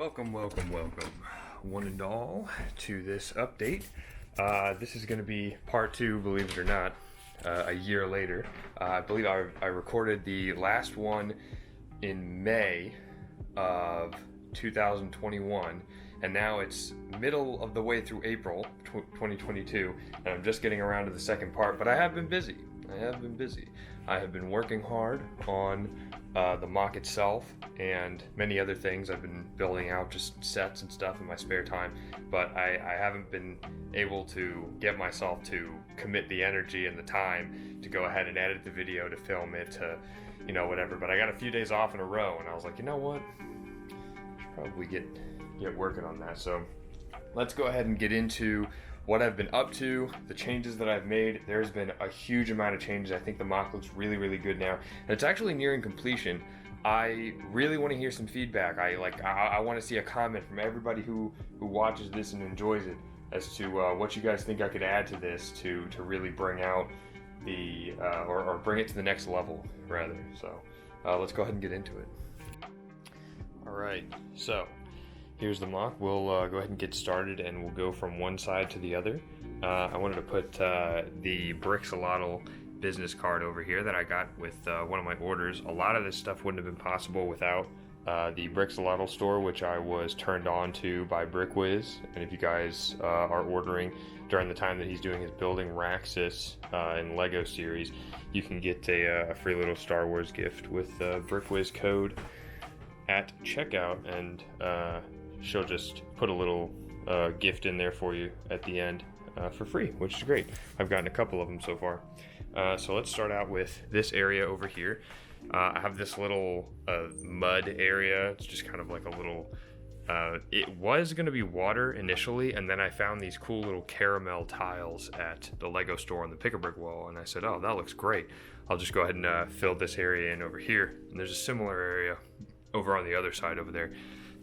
Welcome, one and all, to this update. This is going to be part two, believe it or not, a year later. I believe I recorded the last one in May of 2021, and now it's middle of the way through April 2022, and I'm just getting around to the second part, but I have been busy. I have been working hard on the MOC itself and many other things. I've been building out just sets and stuff in my spare time, but I haven't been able to get myself to commit the energy and the time to go ahead and edit the video, to film it, to, you know, whatever. But I got a few days off in a row, and I was like, you know what? I should probably get working on that. So let's go ahead and get into what I've been up to, the changes that I've made. There's been a huge amount of changes. I think the MOC looks really good now, and it's actually nearing completion. I really want to hear some feedback. I want to see a comment from everybody who watches this and enjoys it as to what you guys think I could add to this to really bring out the or bring it to the next level, rather. So let's go ahead and get into it. All right, so here's the MOC. We'll go ahead and get started, and we'll go from one side to the other. I wanted to put the Brixolotl business card over here that I got with one of my orders. A lot of this stuff wouldn't have been possible without the Brixolotl store, which I was turned on to by BrickWiz. And if you guys are ordering during the time that he's doing his Building Raxus and Lego series, you can get a free little Star Wars gift with the BrickWiz code at checkout, and she'll just put a little gift in there for you at the end for free, which is great. I've gotten a couple of them so far. So let's start out with this area over here. I have this little mud area. It's just kind of like a little, it was going to be water initially, and then I found these cool little caramel tiles at the Lego store on the Pick-a-Brick wall, and I said, oh, that looks great. I'll just go ahead and fill this area in over here. And there's a similar area over on the other side over there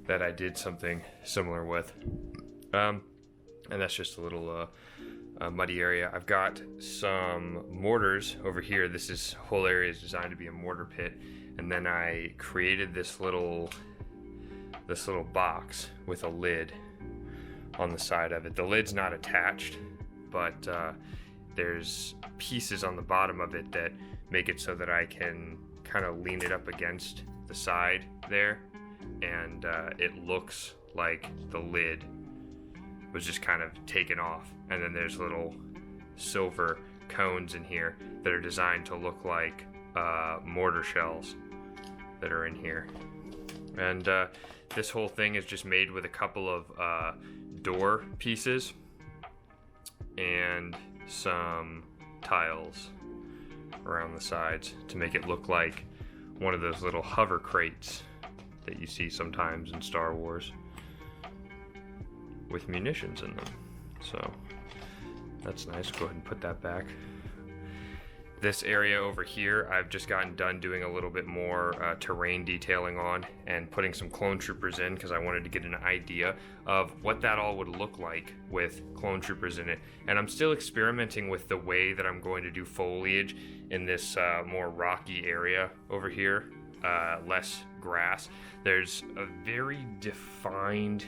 that I did something similar with, and that's just a little muddy area. I've got some mortars over here. This whole area is designed to be a mortar pit, and then I created this little box with a lid on the side of it. The lid's not attached, but there's pieces on the bottom of it that make it so that I can kind of lean it up against the side there, and it looks like the lid was just kind of taken off. And then there's little silver cones in here that are designed to look like mortar shells that are in here. And this whole thing is just made with a couple of door pieces and some tiles around the sides to make it look like one of those little hover crates that you see sometimes in Star Wars with munitions in them. So that's nice. Go ahead and put that back. This area over here, I've just gotten done doing a little bit more terrain detailing on and putting some clone troopers in, because I wanted to get an idea of what that all would look like with clone troopers in it. And I'm still experimenting with the way that I'm going to do foliage in this more rocky area over here, less grass. There's a very defined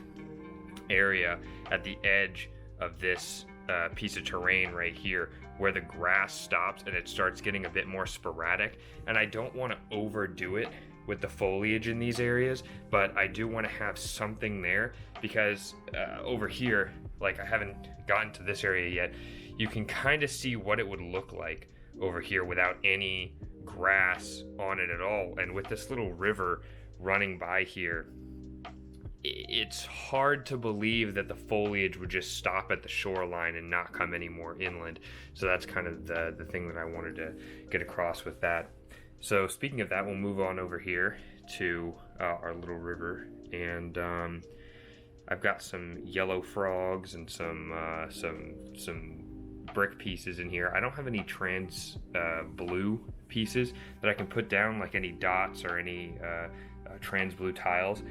area at the edge of this piece of terrain right here where the grass stops and it starts getting a bit more sporadic, and I don't want to overdo it with the foliage in these areas, but I do want to have something there, because over here, like, I haven't gotten to this area yet, you can kind of see what it would look like over here without any grass on it at all. And with this little river running by here, it's hard to believe that the foliage would just stop at the shoreline and not come any more inland. So that's kind of the thing that I wanted to get across with that. So speaking of that, we'll move on over here to our little river, and I've got some yellow frogs and some brick pieces in here. I don't have any trans blue pieces that I can put down, like any dots or any trans blue tiles,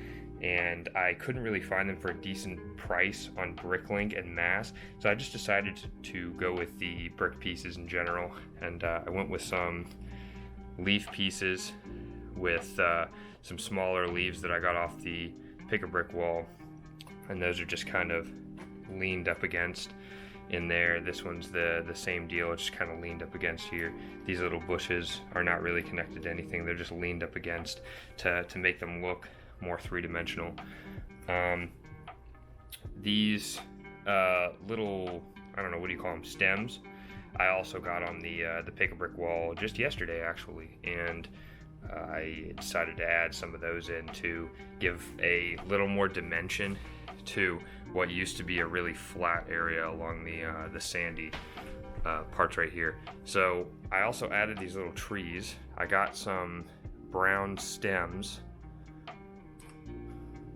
and I couldn't really find them for a decent price on Bricklink and Mass, so I just decided to go with the brick pieces in general, and I went with some leaf pieces with some smaller leaves that I got off the pick a brick wall, and those are just kind of leaned up against in there. This one's the same deal, it's just kind of leaned up against here. These little bushes are not really connected to anything, they're just leaned up against to make them look more three-dimensional. These little, I don't know, what do you call them, stems, I also got on the pick a brick wall just yesterday actually, and I decided to add some of those in to give a little more dimension to what used to be a really flat area along the sandy parts right here. So I also added these little trees. I got some brown stems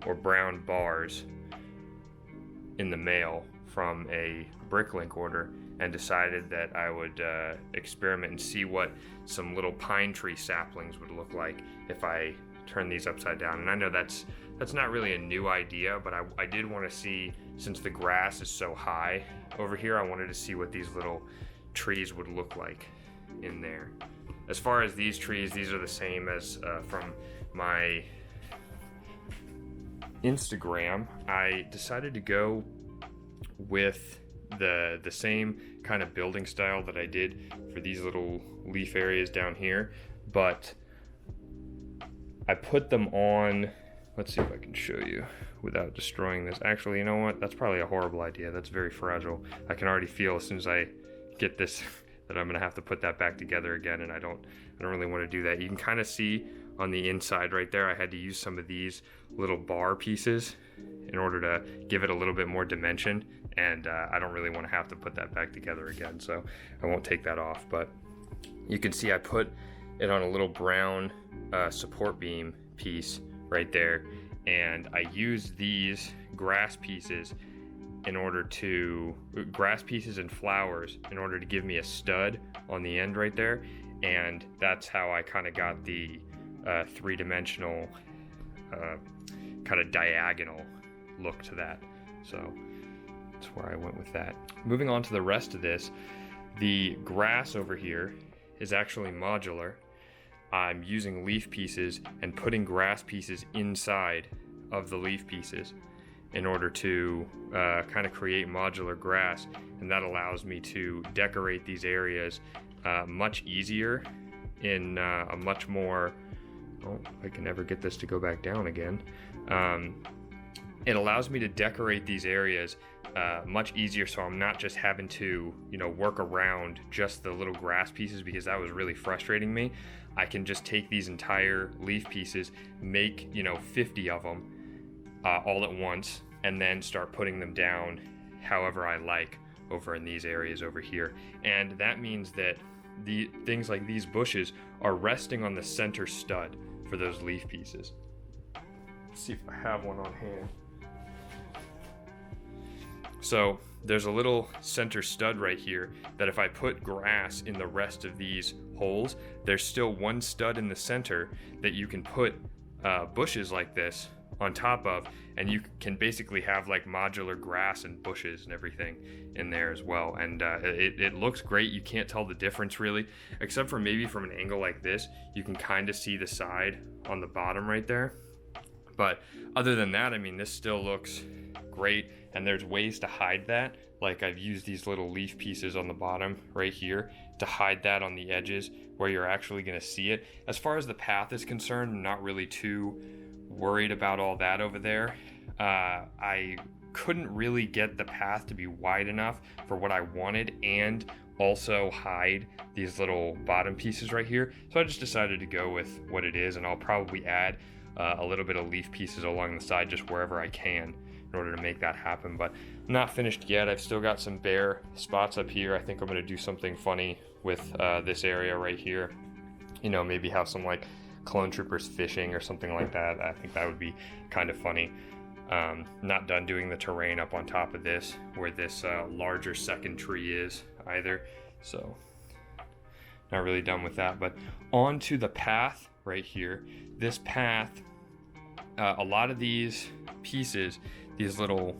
or brown bars in the mail from a Bricklink order, and decided that I would experiment and see what some little pine tree saplings would look like if I turn these upside down. And I know that's not really a new idea, but I did want to see, since the grass is so high over here, I wanted to see what these little trees would look like in there. As far as these trees, these are the same as from my Instagram. I decided to go with the same kind of building style that I did for these little leaf areas down here, but I put them on, let's see if I can show you without destroying this. Actually, you know what, that's probably a horrible idea. That's very fragile. I can already feel as soon as I get this that I'm gonna have to put that back together again, and I don't really want to do that. You can kind of see on the inside right there, I had to use some of these little bar pieces in order to give it a little bit more dimension, and I don't really want to have to put that back together again, so I won't take that off. But you can see I put it on a little brown support beam piece right there, and I used these grass pieces and flowers in order to give me a stud on the end right there, and that's how I kind of got the three-dimensional kind of diagonal look to that. So that's where I went with that. Moving on to the rest of this, the grass over here is actually modular. I'm using leaf pieces and putting grass pieces inside of the leaf pieces in order to kind of create modular grass, and that allows me to decorate these areas much easier in a much more, oh, I can never get this to go back down again. It allows me to decorate these areas much easier, so I'm not just having to, work around just the little grass pieces, because that was really frustrating me. I can just take these entire leaf pieces, make 50 of them all at once, and then start putting them down however I like over in these areas over here. And that means that the things like these bushes are resting on the center stud for those leaf pieces. Let's see if I have one on hand. So there's a little center stud right here that if I put grass in the rest of these holes, there's still one stud in the center that you can put bushes like this on top of, and you can basically have like modular grass and bushes and everything in there as well. And it looks great. You can't tell the difference really, except for maybe from an angle like this, you can kind of see the side on the bottom right there. But other than that, I mean, this still looks great, and there's ways to hide that. Like I've used these little leaf pieces on the bottom right here to hide that on the edges where you're actually going to see it. As far as the path is concerned, I'm not really too worried about all that over there. I couldn't really get the path to be wide enough for what I wanted and also hide these little bottom pieces right here. So I just decided to go with what it is, and I'll probably add a little bit of leaf pieces along the side just wherever I can in order to make that happen. But I'm not finished yet. I've still got some bare spots up here. I think I'm going to do something funny with this area right here. Maybe have some like clone troopers fishing or something like that. I think that would be kind of funny. Not done doing the terrain up on top of this where this larger second tree is either, so not really done with that. But on to the path right here. This path, a lot of these pieces, these little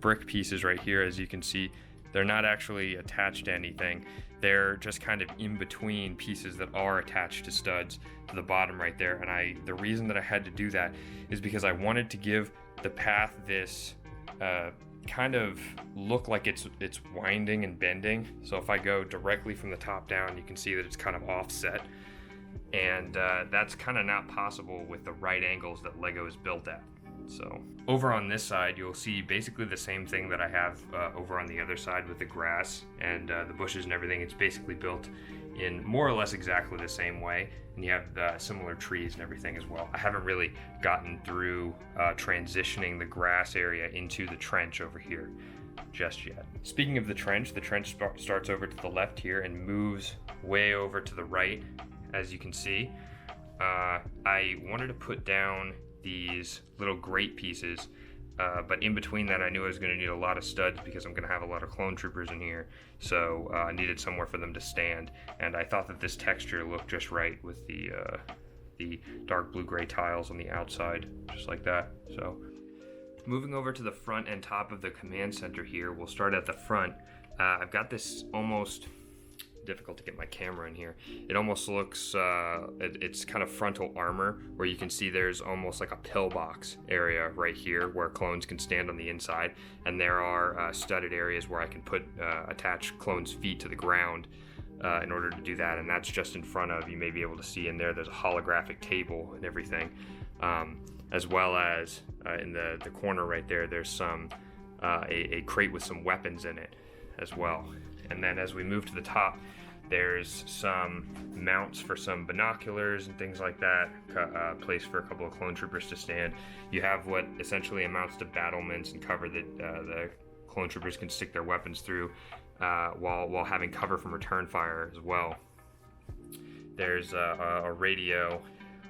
brick pieces right here, as you can see, they're not actually attached to anything. They're just kind of in between pieces that are attached to studs to the bottom right there. And the reason that I had to do that is because I wanted to give the path this kind of look like it's winding and bending. So if I go directly from the top down, you can see that it's kind of offset, and that's kind of not possible with the right angles that Lego is built at. So over on this side, you'll see basically the same thing that I have over on the other side with the grass and the bushes and everything. It's basically built in more or less exactly the same way, and you have similar trees and everything as well. I haven't really gotten through transitioning the grass area into the trench over here just yet. Speaking of the trench starts over to the left here and moves way over to the right, as you can see. I wanted to put down these little grate pieces, but in between that I knew I was going to need a lot of studs because I'm going to have a lot of clone troopers in here, so I needed somewhere for them to stand, and I thought that this texture looked just right with the dark blue-gray tiles on the outside, just like that. So moving over to the front and top of the command center here, we'll start at the front. I've got this almost difficult to get my camera in here. It almost looks, it's kind of frontal armor, where you can see there's almost like a pillbox area right here where clones can stand on the inside, and there are studded areas where I can attach clones' feet to the ground in order to do that, and that's just in front of, you may be able to see in there, there's a holographic table and everything, as well as in the corner right there, there's some a crate with some weapons in it as well. And then as we move to the top, there's some mounts for some binoculars and things like that, place for a couple of clone troopers to stand. You have what essentially amounts to battlements and cover that the clone troopers can stick their weapons through while having cover from return fire as well. There's a radio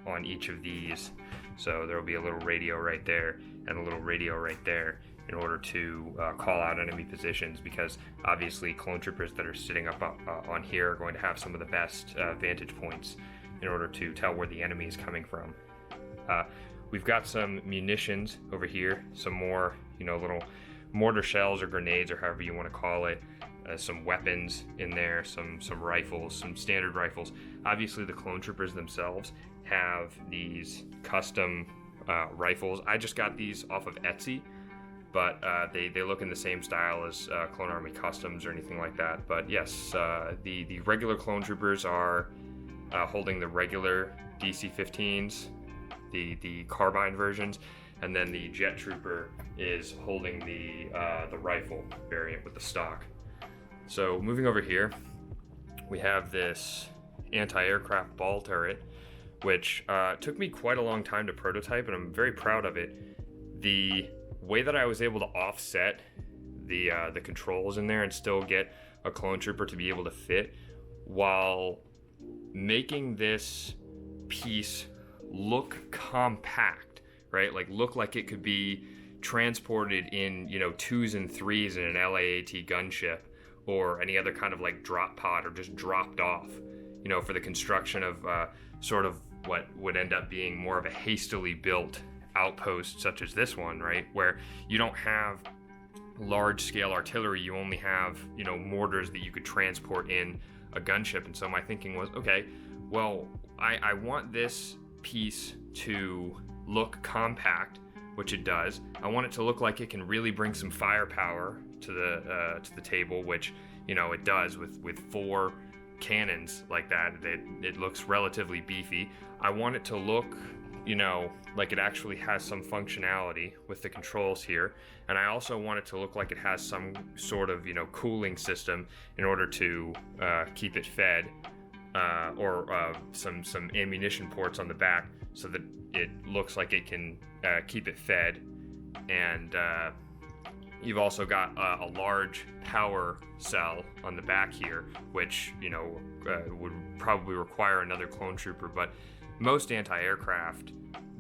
on each of these, so there will be a little radio right there and a little radio right there, in order to call out enemy positions, because obviously clone troopers that are sitting up on here are going to have some of the best vantage points in order to tell where the enemy is coming from. We've got some munitions over here, some more, little mortar shells or grenades or however you want to call it, some weapons in there, some rifles, some standard rifles. Obviously the clone troopers themselves have these custom rifles. I just got these off of Etsy, but they look in the same style as Clone Army Customs or anything like that. But yes, the regular clone troopers are holding the regular DC-15s, the carbine versions, and then the jet trooper is holding the rifle variant with the stock. So moving over here, we have this anti-aircraft ball turret, which took me quite a long time to prototype, and I'm very proud of it. The way that I was able to offset the controls in there and still get a clone trooper to be able to fit, while making this piece look compact, right? Like look like it could be transported in 2s and 3s in an LAAT gunship or any other kind of like drop pod, or just dropped off, for the construction of sort of what would end up being more of a hastily built outpost such as this one, right, where you don't have large scale artillery, you only have mortars that you could transport in a gunship. And so my thinking was, okay, well, I want this piece to look compact, which it does. I want it to look like it can really bring some firepower to the table, which it does with 4 cannons like that. It looks relatively beefy. I want it to look like it actually has some functionality with the controls here, and I also want it to look like it has some sort of cooling system in order to keep it fed, or some ammunition ports on the back so that it looks like it can keep it fed. And you've also got a large power cell on the back here, which would probably require another clone trooper, but most anti-aircraft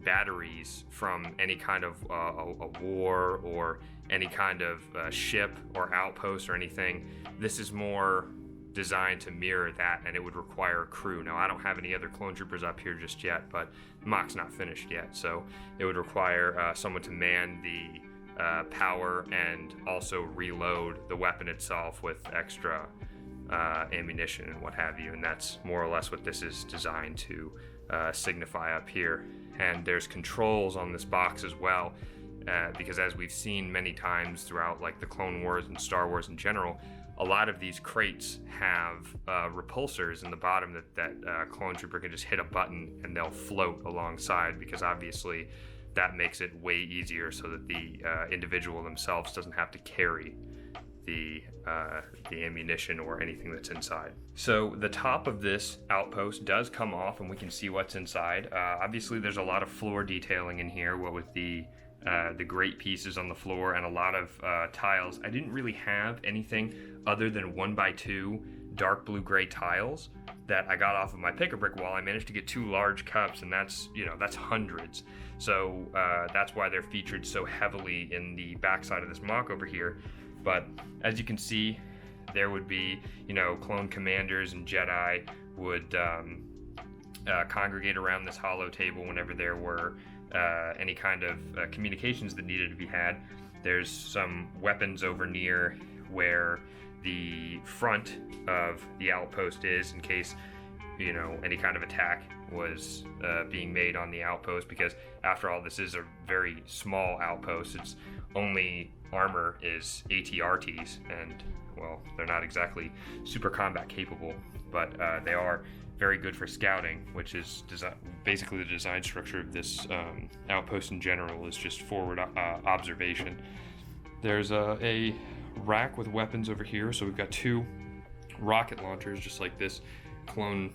batteries from any kind of a war or any kind of ship or outpost or anything, this is more designed to mirror that, and it would require a crew. Now, I don't have any other clone troopers up here just yet, but MOC's not finished yet, so it would require someone to man the power and also reload the weapon itself with extra ammunition and what have you, and that's more or less what this is designed to signify up here. And there's controls on this box as well because as we've seen many times throughout like the Clone Wars and Star Wars in general, a lot of these crates have repulsors in the bottom that clone trooper can just hit a button and they'll float alongside, because obviously that makes it way easier so that the individual themselves doesn't have to carry the ammunition or anything that's inside. So the top of this outpost does come off and we can see what's inside. Obviously there's a lot of floor detailing in here, what with the grate pieces on the floor and a lot of tiles. I didn't really have anything other than 1x2 dark blue gray tiles that I got off of my pick-a-brick wall. I managed to get 2 large cups, and that's hundreds. So that's why they're featured so heavily in the backside of this MOC over here. But as you can see, there would be, clone commanders and Jedi would congregate around this hollow table whenever there were any kind of communications that needed to be had. There's some weapons over near where the front of the outpost is, in case any kind of attack was being made on the outpost, because after all, this is a very small outpost. Its only armor is ATRTs, and well, they're not exactly super combat capable, but they are very good for scouting, which is basically the design structure of this outpost in general, is just forward observation. There's a rack with weapons over here, so we've got 2 rocket launchers, just like this clone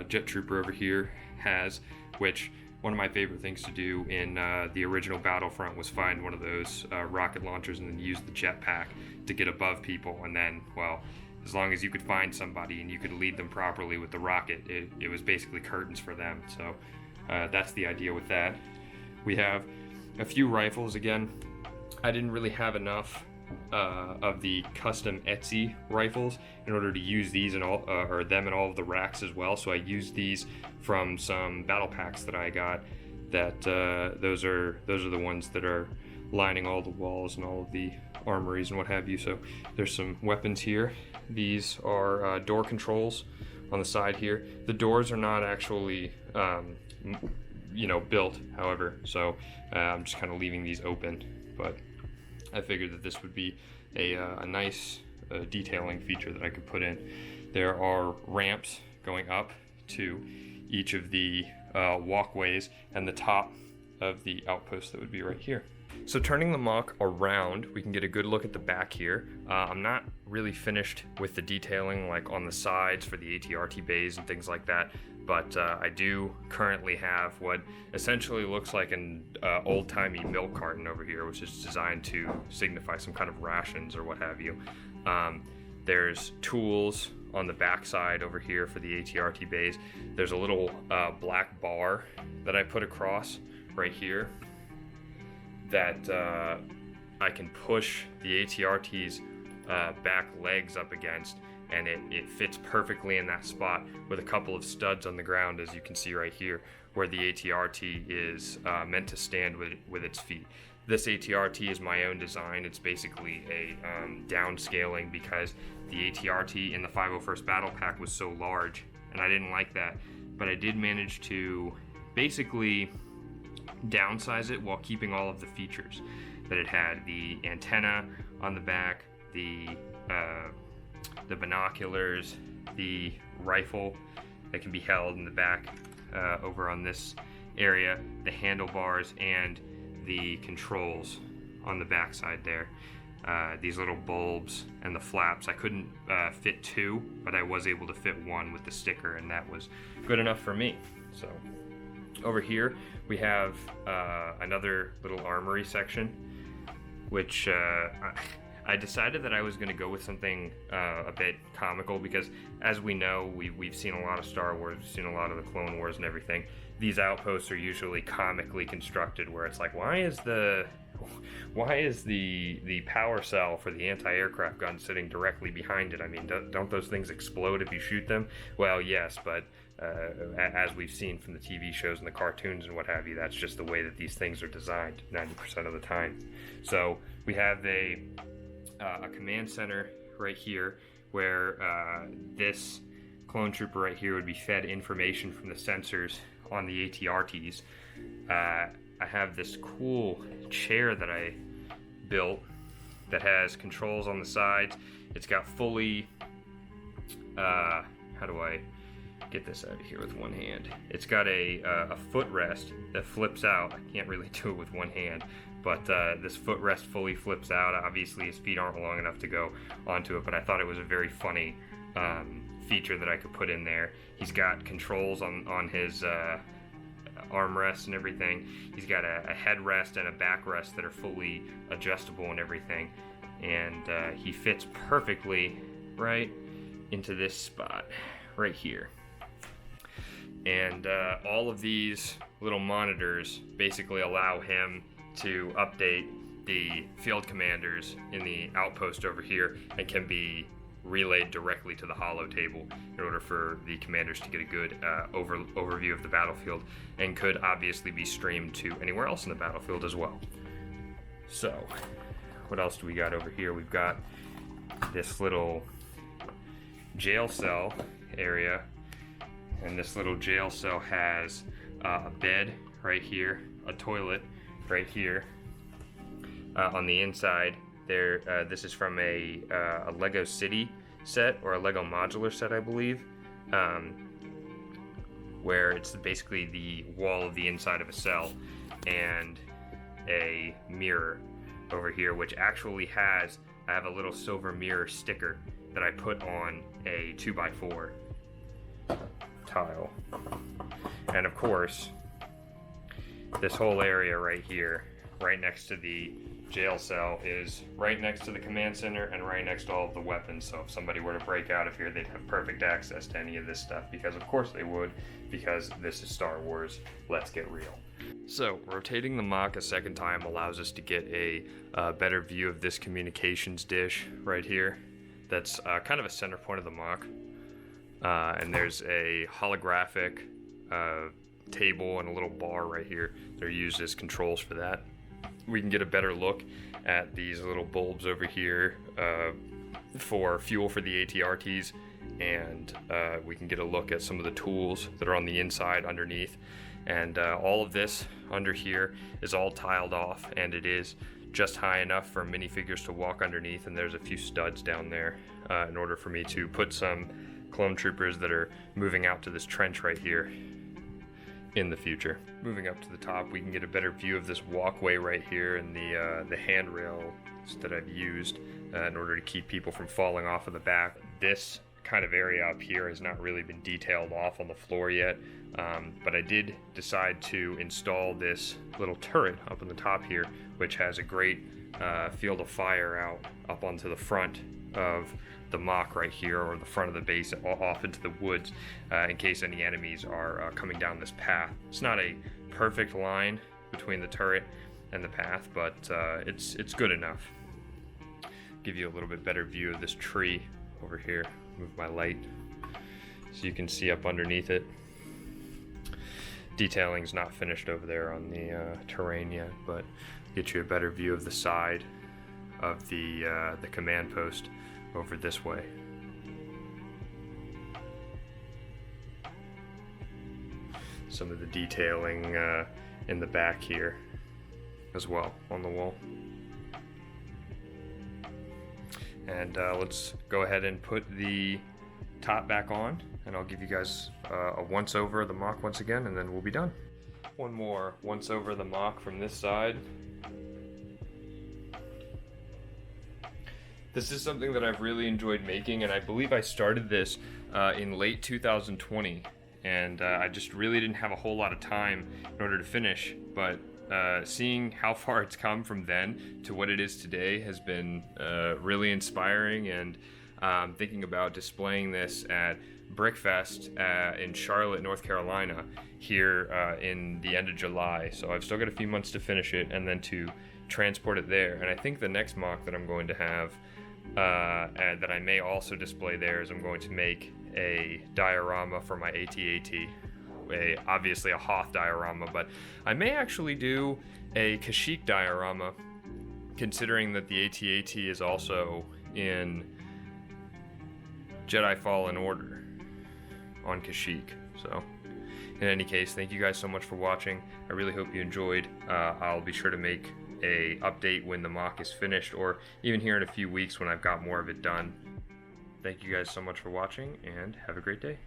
jet trooper over here has, which one of my favorite things to do in the original Battlefront was find one of those rocket launchers and then use the jetpack to get above people, and then, well, as long as you could find somebody and you could lead them properly with the rocket, it was basically curtains for them. So that's the idea with that. We have a few rifles. Again, I didn't really have enough of the custom Etsy rifles in order to use these in all or them in all of the racks as well. So I used these from some battle packs that I got. That those are the ones that are lining all the walls and all of the armories and what have you. So there's some weapons here. These are door controls on the side here. The doors are not actually built, however, so I'm just kind of leaving these open, but I figured that this would be a nice detailing feature that I could put in. There are ramps going up to each of the walkways and the top of the outpost that would be right here. So turning the MOC around, we can get a good look at the back here. I'm not really finished with the detailing like on the sides for the ATRT bays and things like that, but I do currently have what essentially looks like an old-timey milk carton over here, which is designed to signify some kind of rations or what have you. There's tools on the back side over here for the ATRT bays. There's a little black bar that I put across right here that I can push the ATRT's back legs up against, and it fits perfectly in that spot with a couple of studs on the ground, as you can see right here, where the ATRT is meant to stand with its feet. This ATRT is my own design. It's basically a downscaling because the ATRT in the 501st Battle Pack was so large, and I didn't like that. But I did manage to basically downsize it while keeping all of the features that it had. The antenna on the back, the binoculars, the rifle that can be held in the back over on this area, the handlebars, and the controls on the back side there. These little bulbs and the flaps. I couldn't fit 2, but I was able to fit 1 with the sticker, and that was good enough for me. So over here we have another little armory section, which I decided that I was going to go with something a bit comical, because as we know, we've seen a lot of Star Wars, we've seen a lot of the Clone Wars and everything. These outposts are usually comically constructed, where it's like, why is the power cell for the anti-aircraft gun sitting directly behind it? I mean, don't those things explode if you shoot them? Well, yes, but as we've seen from the TV shows and the cartoons and what have you, that's just the way that these things are designed 90% of the time. So we have a command center right here, where this clone trooper right here would be fed information from the sensors on the ATRTs. I have this cool chair that I built that has controls on the sides. It's got fully, how do I get this out of here with one hand? It's got a footrest that flips out. I can't really do it with one hand, but this footrest fully flips out. Obviously his feet aren't long enough to go onto it, but I thought it was a very funny feature that I could put in there. He's got controls on his armrest and everything. He's got a headrest and a backrest that are fully adjustable and everything, and he fits perfectly right into this spot right here. And all of these little monitors basically allow him to update the field commanders in the outpost over here, and can be relayed directly to the holo table in order for the commanders to get a good overview of the battlefield, and could obviously be streamed to anywhere else in the battlefield as well. So what else do we got over here? We've got this little jail cell area, and this little jail cell has a bed right here, a toilet right here. On the inside there, this is from a Lego City set, or a Lego modular set, I believe, where it's basically the wall of the inside of a cell, and a mirror over here, which actually has, I have a little silver mirror sticker that I put on a 2x4 tile. And of course, this whole area right here, right next to the jail cell, is right next to the command center and right next to all of the weapons. So if somebody were to break out of here, they'd have perfect access to any of this stuff, because of course they would, because this is Star Wars. Let's get real. So rotating the MOC a second time allows us to get a better view of this communications dish right here. That's kind of a center point of the MOC. And there's a holographic table and a little bar right here. They're used as controls for that. We can get a better look at these little bulbs over here for fuel for the ATRTs, and we can get a look at some of the tools that are on the inside underneath. And all of this under here is all tiled off, and it is just high enough for minifigures to walk underneath, and there's a few studs down there in order for me to put some clone troopers that are moving out to this trench right here in the future. Moving up to the top, we can get a better view of this walkway right here, and the handrails that I've used in order to keep people from falling off of the back. This kind of area up here has not really been detailed off on the floor yet, but I did decide to install this little turret up on the top here, which has a great field of fire out up onto the front of the MOC right here, or the front of the base off into the woods, in case any enemies are coming down this path. It's not a perfect line between the turret and the path, but it's good enough. Give you a little bit better view of this tree over here. Move my light so you can see up underneath it. Detailing's not finished over there on the terrain yet, but get you a better view of the side of the command post over this way. Some of the detailing in the back here as well on the wall. And let's go ahead and put the top back on, and I'll give you guys a once over of the MOC once again, and then we'll be done. One more once over the MOC from this side. This is something that I've really enjoyed making, and I believe I started this in late 2020, and I just really didn't have a whole lot of time in order to finish, but seeing how far it's come from then to what it is today has been really inspiring, and thinking about displaying this at Brickfest in Charlotte, North Carolina here in the end of July. So I've still got a few months to finish it and then to transport it there. And I think the next MOC that I'm going to have and that I may also display there is I'm going to make a diorama for my AT-AT. Obviously a Hoth diorama, but I may actually do a Kashyyyk diorama, considering that the AT-AT is also in Jedi Fallen Order on Kashyyyk. So in any case, thank you guys so much for watching. I really hope you enjoyed. I'll be sure to make a update when the mock is finished, or even here in a few weeks when I've got more of it done. Thank you guys so much for watching, and have a great day.